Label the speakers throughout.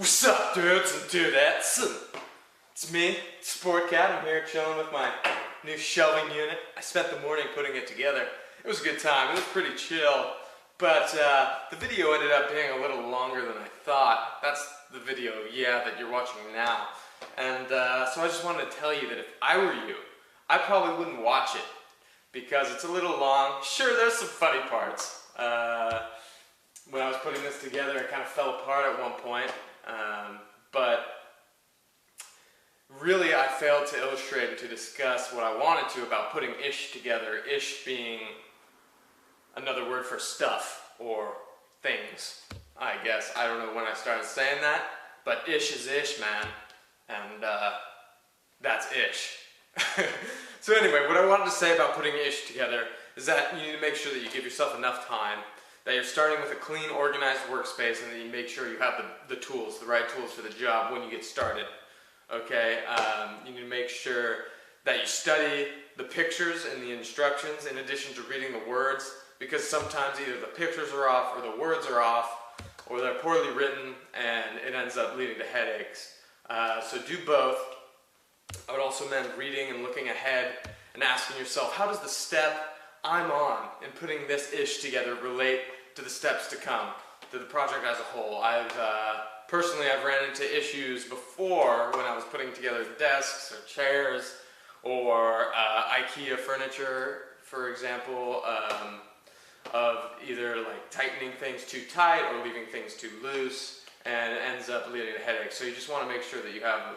Speaker 1: What's up, dudes and dudettes? It's me, Sportcat. I'm here chilling with my new shelving unit. I spent the morning putting it together. It was a good time. It was pretty chill, but the video ended up being a little longer than I thought. That's the video, that you're watching now. And so I just wanted to tell you that if I were you, I probably wouldn't watch it because it's a little long. Sure, there's some funny parts. When I was putting this together, it kind of fell apart at one point. But really I failed to illustrate and to discuss what I wanted to about putting ish together, ish being another word for stuff or things, I guess. I don't know when I started saying that, but ish is ish, man, and that's ish. So anyway, what I wanted to say about putting ish together is that you need to make sure that you give yourself enough time, that you're starting with a clean, organized workspace, and that you make sure you have the tools, the right tools for the job when you get started. Okay, you need to make sure that you study the pictures and the instructions in addition to reading the words, because sometimes either the pictures are off or the words are off, or they're poorly written and it ends up leading to headaches. So do both. I would also recommend reading and looking ahead and asking yourself, how does the step I'm on in putting this ish together relate to the steps to come, to the project as a whole? Personally, I've ran into issues before when I was putting together desks or chairs or IKEA furniture, for example, of either like tightening things too tight or leaving things too loose, and it ends up leading to headaches. So you just want to make sure that you have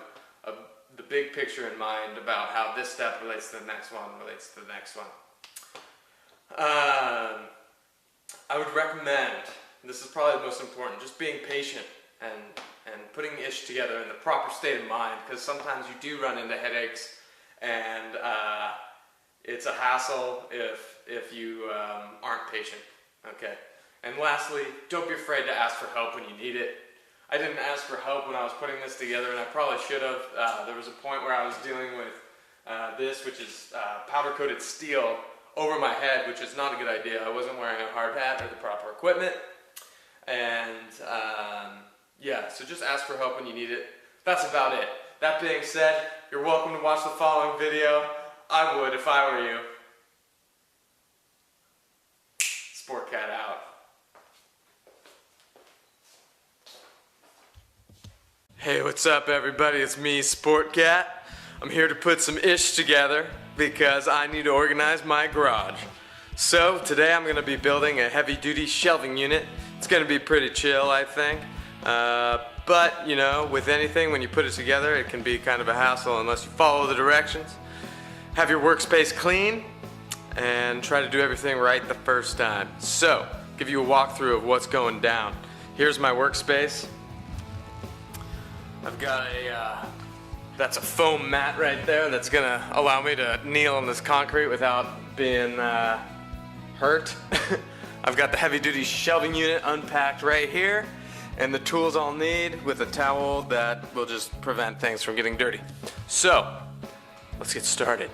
Speaker 1: the big picture in mind about how this step relates to the next one, relates to the next one. I would recommend, this is probably the most important, just being patient and putting ish together in the proper state of mind, because sometimes you do run into headaches and it's a hassle if you aren't patient. Okay. And lastly, don't be afraid to ask for help when you need it. I didn't ask for help when I was putting this together, and I probably should have. There was a point where I was dealing with this, which is powder-coated steel, over my head, which is not a good idea. I wasn't wearing a hard hat or the proper equipment, and so just ask for help when you need it. That's about it. That being said, you're welcome to watch the following video. I would if I were you. Sportcat out. Hey, what's up everybody? It's me, Sportcat. I'm here to put some ish together because I need to organize my garage. So today I'm going to be building a heavy-duty shelving unit. It's going to be pretty chill, I think. But, you know, with anything, when you put it together, it can be kind of a hassle unless you follow the directions. Have your workspace clean and try to do everything right the first time. So, give you a walkthrough of what's going down. Here's my workspace. I've got that's a foam mat right there that's gonna allow me to kneel on this concrete without being hurt. I've got the heavy-duty shelving unit unpacked right here, and the tools I'll need with a towel that will just prevent things from getting dirty. So, let's get started.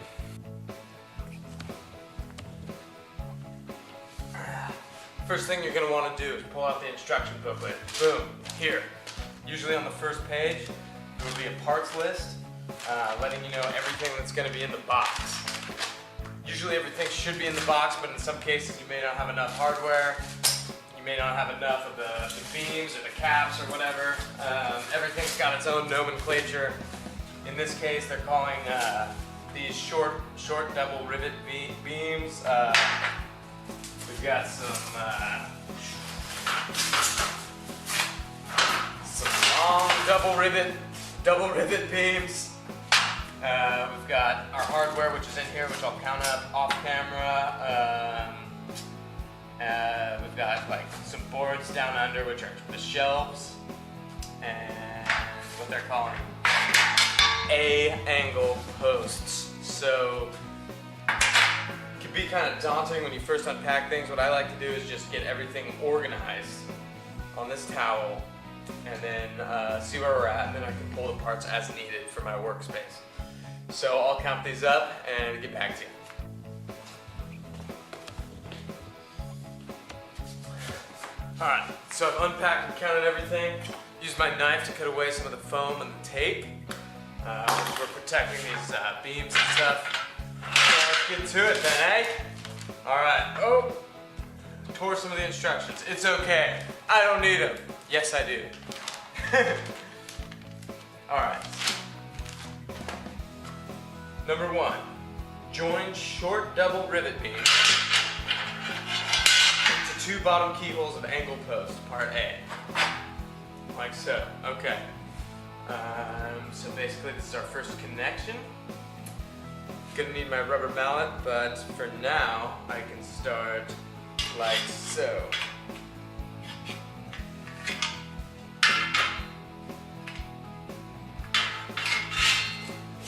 Speaker 1: First thing you're gonna wanna do is pull out the instruction booklet. Boom, here. Usually on the first page, there will be a parts list letting you know everything that's going to be in the box. Usually everything should be in the box, but in some cases you may not have enough hardware, you may not have enough of the beams or the caps or whatever. Everything's got its own nomenclature. In this case they're calling these short double rivet beams. We've got some long double rivet beams. We've got our hardware, which is in here, which I'll count up off camera. We've got like some boards down under, which are the shelves, and what they're calling A-angle posts. So it can be kind of daunting when you first unpack things. What I like to do is just get everything organized on this towel, and then see where we're at, and then I can pull the parts as needed for my workspace. So I'll count these up and get back to you. Alright, so I've unpacked and counted everything. Use my knife to cut away some of the foam and the tape. We're protecting these beams and stuff. So let's get to it then, eh? Alright, oh! Tore some of the instructions. It's okay. I don't need them. Yes, I do. Alright. Number 1. Join short double rivet beam to 2 bottom keyholes of angle post, part A. Like so. Okay. So basically this is our first connection. Gonna need my rubber mallet, but for now I can start like so.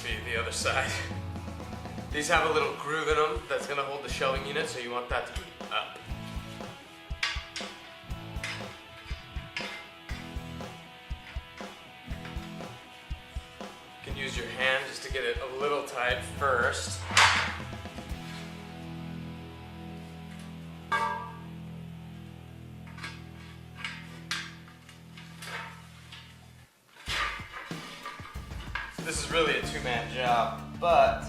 Speaker 1: Be the other side. These have a little groove in them that's gonna hold the shelving unit, so you want that to be up. You can use your hand just to get it a little tight first. This is really a two-man job, but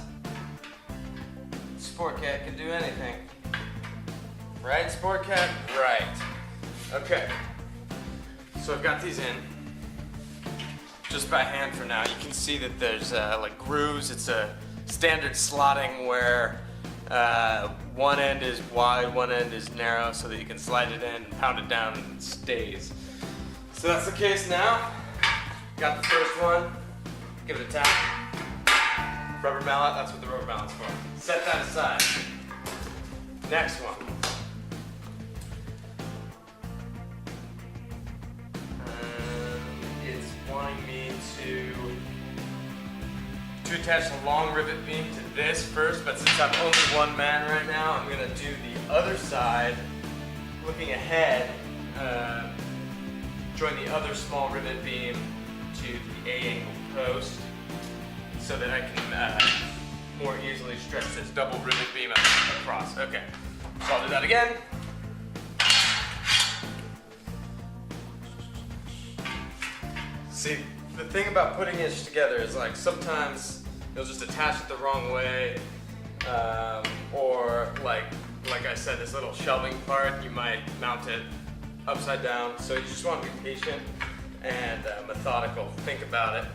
Speaker 1: Sportcat can do anything. Right, Sportcat? Right. Okay. So I've got these in just by hand for now. You can see that there's like grooves. It's a standard slotting where one end is wide, one end is narrow, so that you can slide it in, pound it down, and it stays. So that's the case now. Got the first one. Give it a tap. Rubber mallet, that's what the rubber mallet's for. Set that aside. Next one. It's wanting me to attach the long rivet beam to this first, but since I'm only one man right now, I'm gonna do the other side, looking ahead, join the other small rivet beam to the A-angle post so that I can more easily stretch this double rivet beam across. Okay, so I'll do that again. See, the thing about putting it together is like sometimes you'll just attach it the wrong way, or like I said, this little shelving part, you might mount it upside down. So you just want to be patient and methodical. Think about it.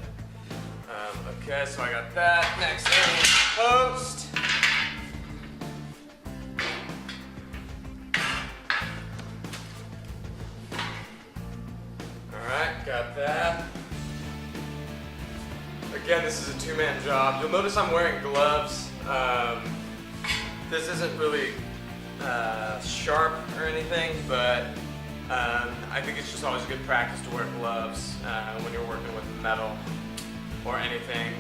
Speaker 1: Okay, so I got that. Next post. Alright, got that. Again, this is a two-man job. You'll notice I'm wearing gloves. This isn't really sharp or anything, but I think it's just always good practice to wear gloves when you're working with metal or anything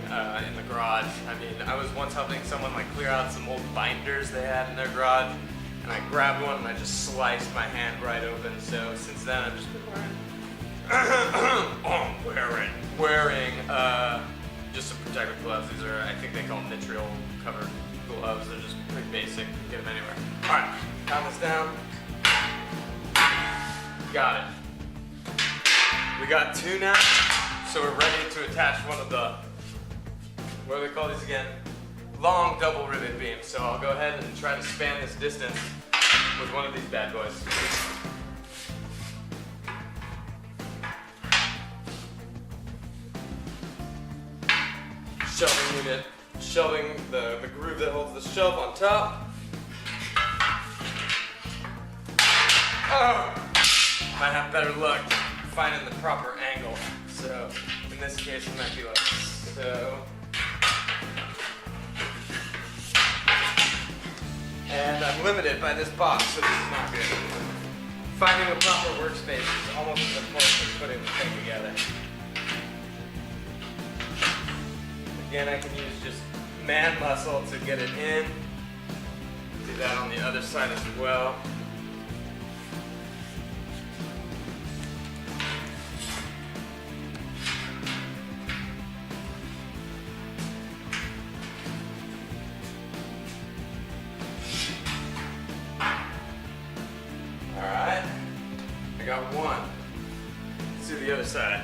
Speaker 1: in the garage. I mean, I was once helping someone like clear out some old binders they had in their garage, and I grabbed one and I just sliced my hand right open. So since then, I've just been wearing just some protective gloves. These are, I think they call them nitrile covered gloves. They're just pretty basic. You can get them anywhere. All right, pound this down. Got it. We got two now, so we're ready to attach one of the, what do they call these again? Long double rivet beams. So I'll go ahead and try to span this distance with one of these bad boys. Shelving unit, shelving the groove that holds the shelf on top. Oh! Might have better luck finding the proper angle. So in this case, it might be like so. And I'm limited by this box, so this is not good. Finding a proper workspace is almost as important as putting the thing together. Again, I can use just man muscle to get it in. Do that on the other side as well. Alright, I got one. Let's do the other side.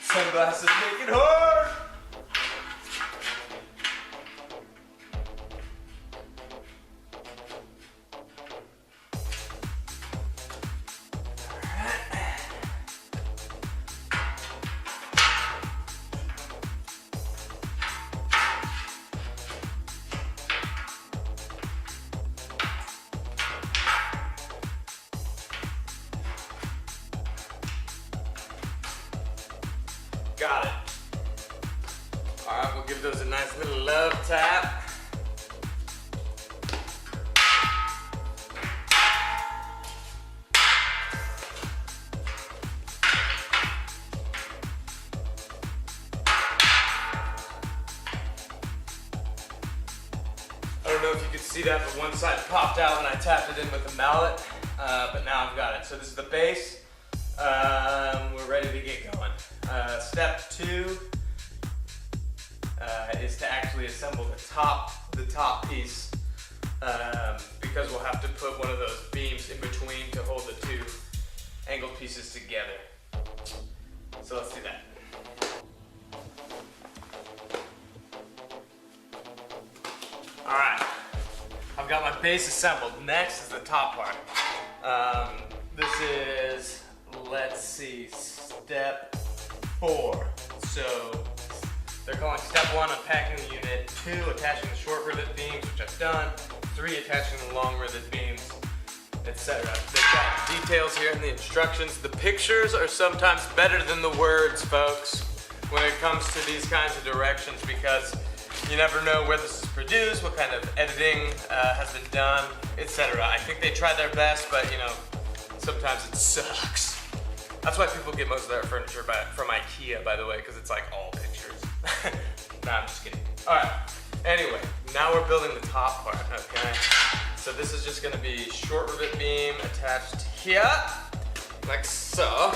Speaker 1: Sunglasses make it hard! Got it. All right, we'll give those a nice little love tap. I don't know if you could see that, but one side popped out when I tapped it in with the mallet, but now I've got it. So this is the base. We're ready to get going. Step 2 is to actually assemble the top piece, because we'll have to put one of those beams in between to hold the two angled pieces together. So let's do that. Alright, I've got my base assembled. Next is the top part. This is, let's see, step 4. So they're calling step 1 unpacking the unit, 2 attaching the short rivet beams, which I've done, 3 attaching the long rivet beams, etc. They've got details here in the instructions. The pictures are sometimes better than the words, folks, when it comes to these kinds of directions, because you never know where this is produced, what kind of editing has been done, etc. I think they tried their best, but you know, sometimes it sucks. That's why people get most of their furniture from IKEA, by the way, because it's like all pictures. Nah, I'm just kidding. All right, anyway, now we're building the top part, okay? So this is just gonna be short rivet beam attached here, like so.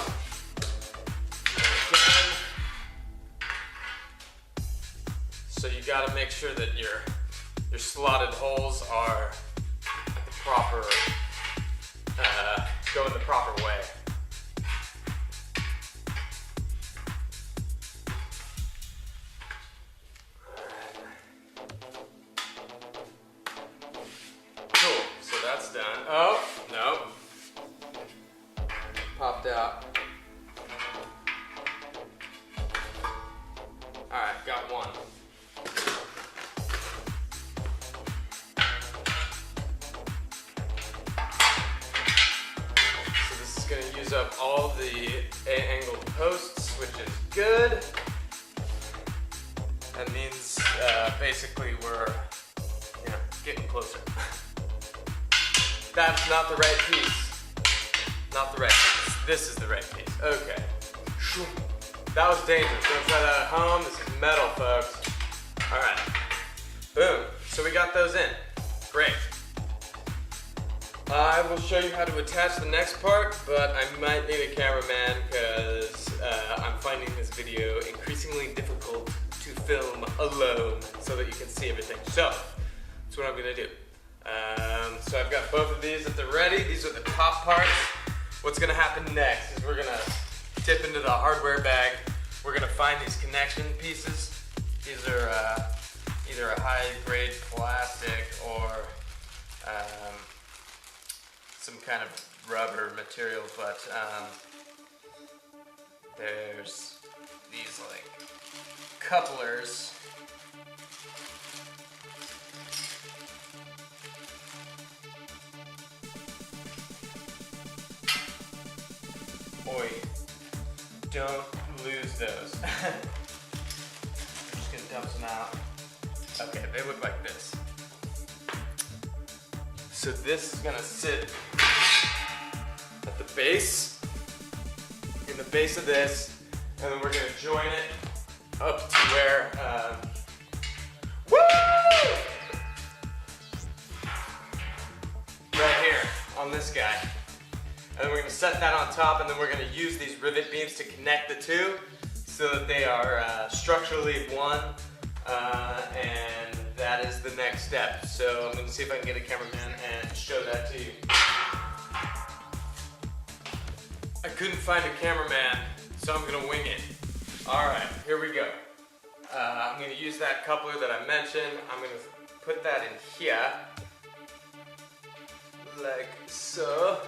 Speaker 1: Again. So you gotta make sure that your slotted holes are at the proper, go in the proper way. Cool, so that's done. Oh, no. Popped out. All right, got one. Going to use up all the angled posts, which is good. That means basically we're getting closer. That's not the right piece. Not the right piece. This is the right piece. Okay. That was dangerous. Don't try that at home. This is metal, folks. All right. Boom. So we got those in. Great. I will show you how to attach the next part, but I might need a cameraman because I'm finding this video increasingly difficult to film alone so that you can see everything. So, that's what I'm going to do. So I've got both of these at the ready. These are the top parts. What's going to happen next is we're going to dip into the hardware bag. We're going to find these connection pieces. These are either a high-grade plastic or some kind of rubber material, but there's these like couplers. Oi, don't lose those. I'm just gonna dump some out. Okay, they look like this. So this is gonna sit at the base, in the base of this, and then we're gonna join it up to where, woo! Right here, on this guy. And then we're gonna set that on top, and then we're gonna use these rivet beams to connect the two. so that they are structurally one, and that is the next step. So I'm going to see if I can get a cameraman and show that to you. I couldn't find a cameraman, so I'm going to wing it. Alright, here we go. I'm going to use that coupler that I mentioned. I'm going to put that in here, like so.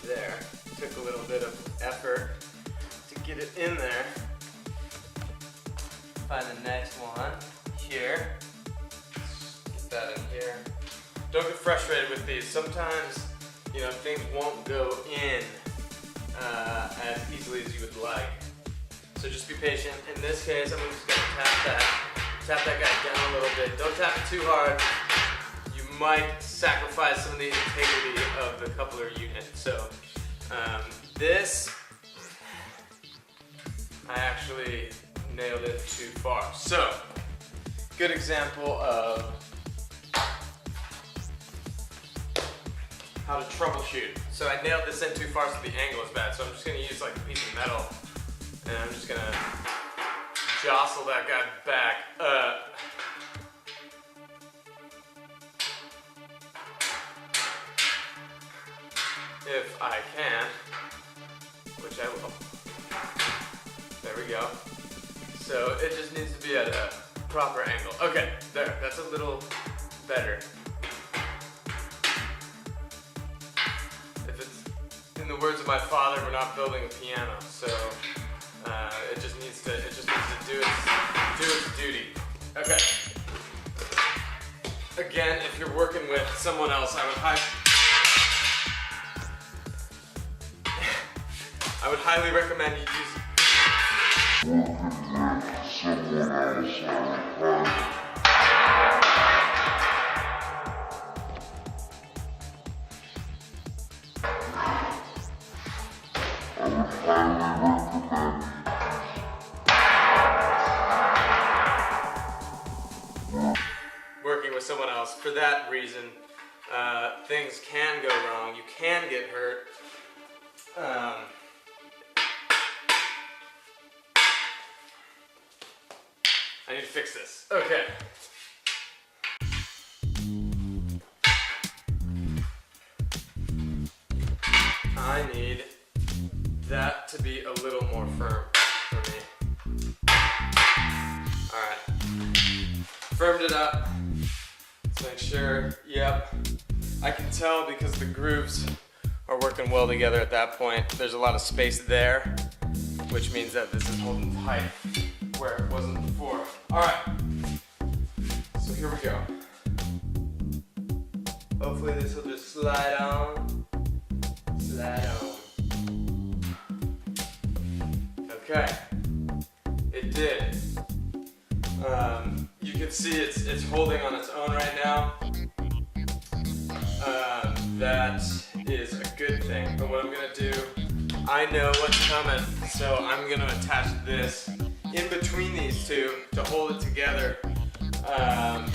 Speaker 1: There. Took a little bit of effort to get it in there. Find the next one here. Get that in here. Don't get frustrated with these. Sometimes, you know, things won't go in as easily as you would like. So just be patient. In this case, I'm just gonna tap that guy down a little bit. Don't tap it too hard. You might sacrifice some of the integrity of the coupler unit. So this, I actually nailed it too far. So, good example of how to troubleshoot. So I nailed this in too far so the angle is bad. So I'm just gonna use like a piece of metal and I'm just gonna jostle that guy back up. If I can, which I will. There we go. So it just needs to be at a proper angle. Okay, there, that's a little better. If it's, in the words of my father, we're not building a piano, so it just needs to do its duty. Okay. Again, if you're working with someone else, I would highly recommend you use working with someone else. For that reason, things can go wrong. You can get hurt. I need to fix this. Okay. I need that to be a little more firm for me. Alright. Firmed it up. Let's make sure. Yep. I can tell because the grooves are working well together at that point. There's a lot of space there, which means that this is holding tight where it wasn't before. Alright, so here we go. Hopefully this will just slide on. Slide on. Okay, it did. You can see it's holding on its own right now. That is a good thing, but what I'm gonna do, I know what's coming, so I'm gonna attach this in between these two to hold it together,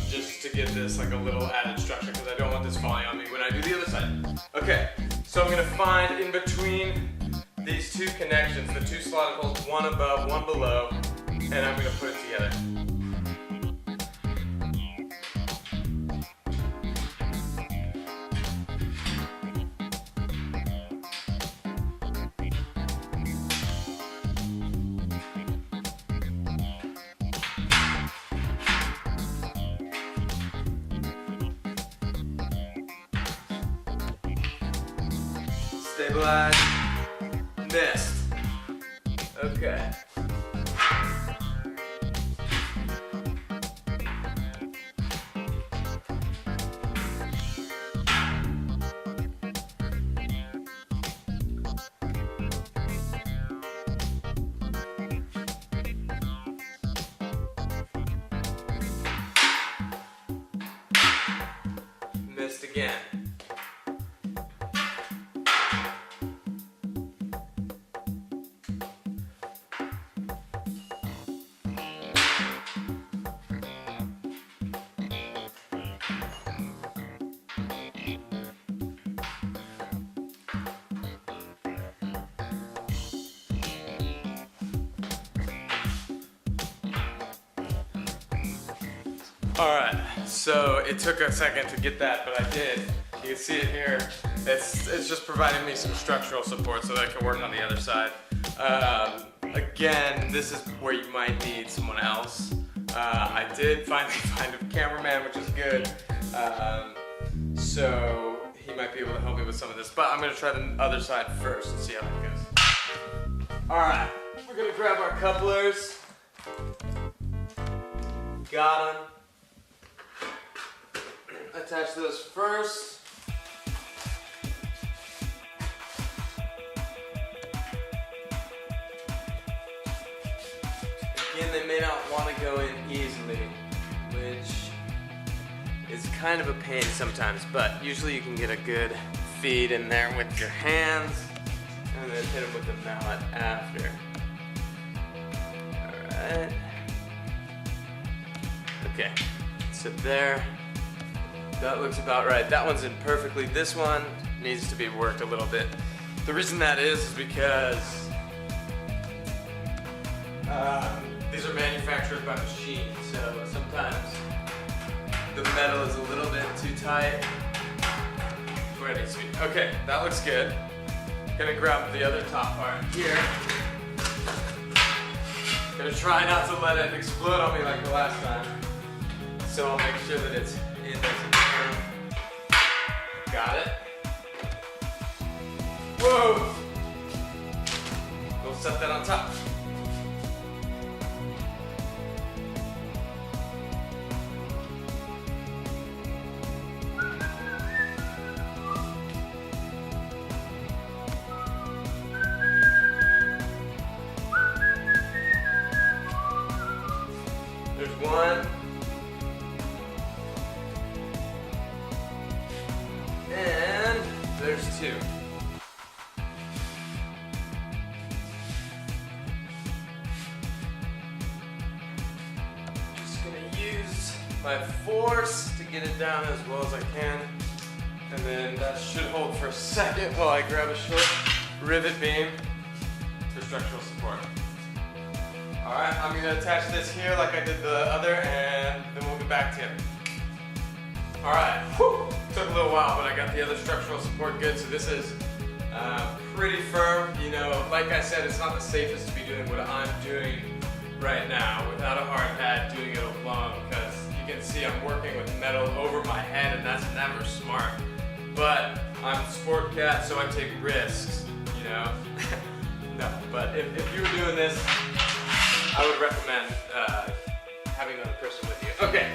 Speaker 1: just to give this like a little added structure, because I don't want this falling on me when I do the other side. Okay, so I'm gonna find in between these two connections, the two slotted holes, one above, one below, and I'm gonna put it together. Stabilize, missed. Okay. Missed again. Alright, so it took a second to get that, but I did. You can see it here. It's just providing me some structural support so that I can work on the other side. Again, this is where you might need someone else. I did finally find a cameraman, which is good. So he might be able to help me with some of this, but I'm gonna try the other side first and see how that goes. Alright, we're gonna grab our couplers. Got them. Attach those first. Again, they may not want to go in easily, which is kind of a pain sometimes, but usually you can get a good feed in there with your hands and then hit them with the mallet after. Alright. Okay, so there. That looks about right. That one's in perfectly. This one needs to be worked a little bit. The reason that is because these are manufactured by machine, so sometimes the metal is a little bit too tight where it needs to be. Okay, that looks good. Gonna grab the other top part here. Gonna try not to let it explode on me like the last time. So I'll make sure that it's in nice and firm. Got it. Whoa! We'll set that on top. There's one. And there's two. Just gonna use my force to get it down as well as I can. And then that should hold for a second while I grab a short rivet beam for structural support. Alright, I'm gonna attach this here like I did the other, and then we'll get back to it. Alright, took a little while, but I got the other structural support good, so this is pretty firm. You know, like I said, it's not the safest to be doing what I'm doing right now without a hard hat, doing it alone, because you can see I'm working with metal over my head, and that's never smart. But I'm Sportcat, so I take risks, you know? No, but if you were doing this, I would recommend having another person with you. Okay.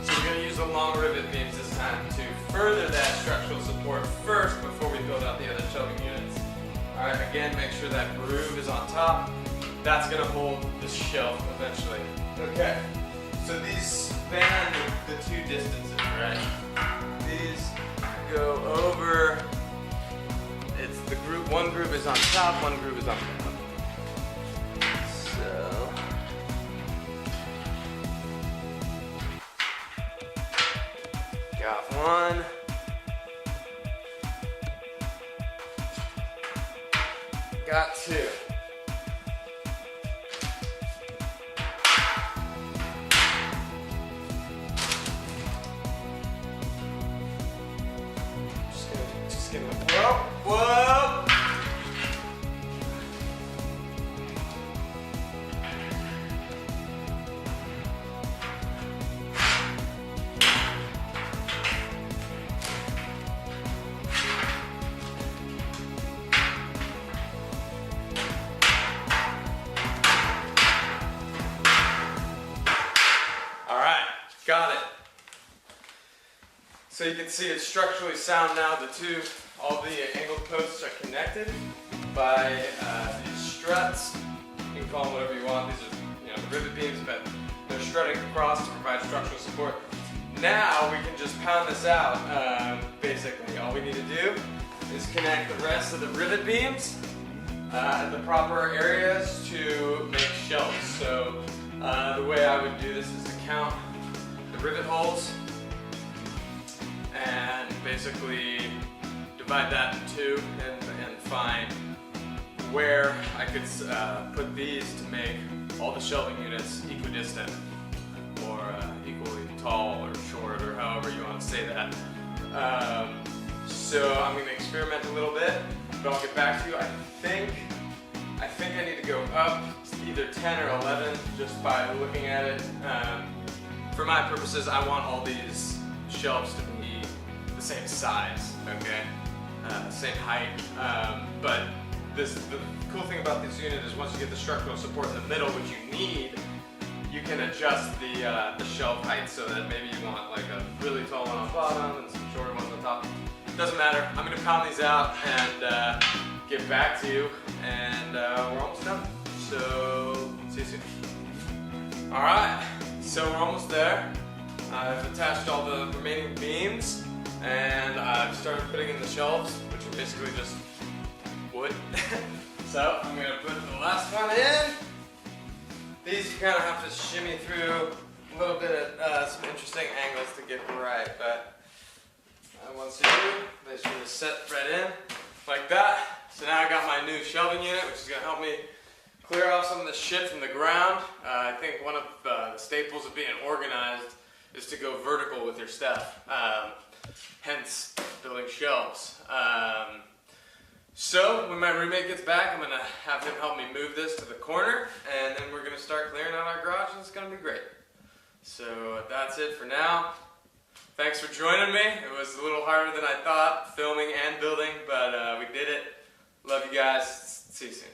Speaker 1: So we're going to use the long rivet beams this time to further that structural support first before we build out the other shelving units. Alright, again, make sure that groove is on top. That's going to hold the shelf eventually. Okay, so these span the two distances, right? These go over, it's the groove, one groove is on top, one groove is on bottom. So, got one. Got two. Just gonna, whoa. Got it. So you can see it's structurally sound now. All the angled posts are connected by these struts. You can call them whatever you want. These are, the rivet beams, but they're strutting across to provide structural support. Now we can just pound this out. Basically, all we need to do is connect the rest of the rivet beams at the proper areas to make shelves. So the way I would do this is to count the rivet holes and basically divide that in two and find where I could put these to make all the shelving units equidistant or equally tall. tall or short or however you want to say that. So I'm going to experiment a little bit, but I'll get back to you. I think I need to go up either 10 or 11 just by looking at it. For my purposes, I want all these shelves to be the same size, okay? Same height. But the cool thing about this unit is once you get the structural support in the middle, which you need, you can adjust the shelf height so that maybe you want like a really tall one on bottom and some shorter ones on top. Doesn't matter. I'm going to pound these out and get back to you, and we're almost done. So see you soon. Alright, so we're almost there. I've attached all the remaining beams and I've started putting in the shelves, which are basically just wood. So I'm going to put the last one in. These you kind of have to shimmy through a little bit at some interesting angles to get right, but once you do, they should just set right in like that. So now I got my new shelving unit, which is going to help me clear off some of the shit from the ground. I think one of the staples of being organized is to go vertical with your stuff, hence building shelves. So when my roommate gets back, I'm going to have him help me move this to the corner, and then we're going to start clearing out our garage, and it's going to be great. So that's it for now. Thanks for joining me. It was a little harder than I thought, filming and building, but we did it. Love you guys. See you soon.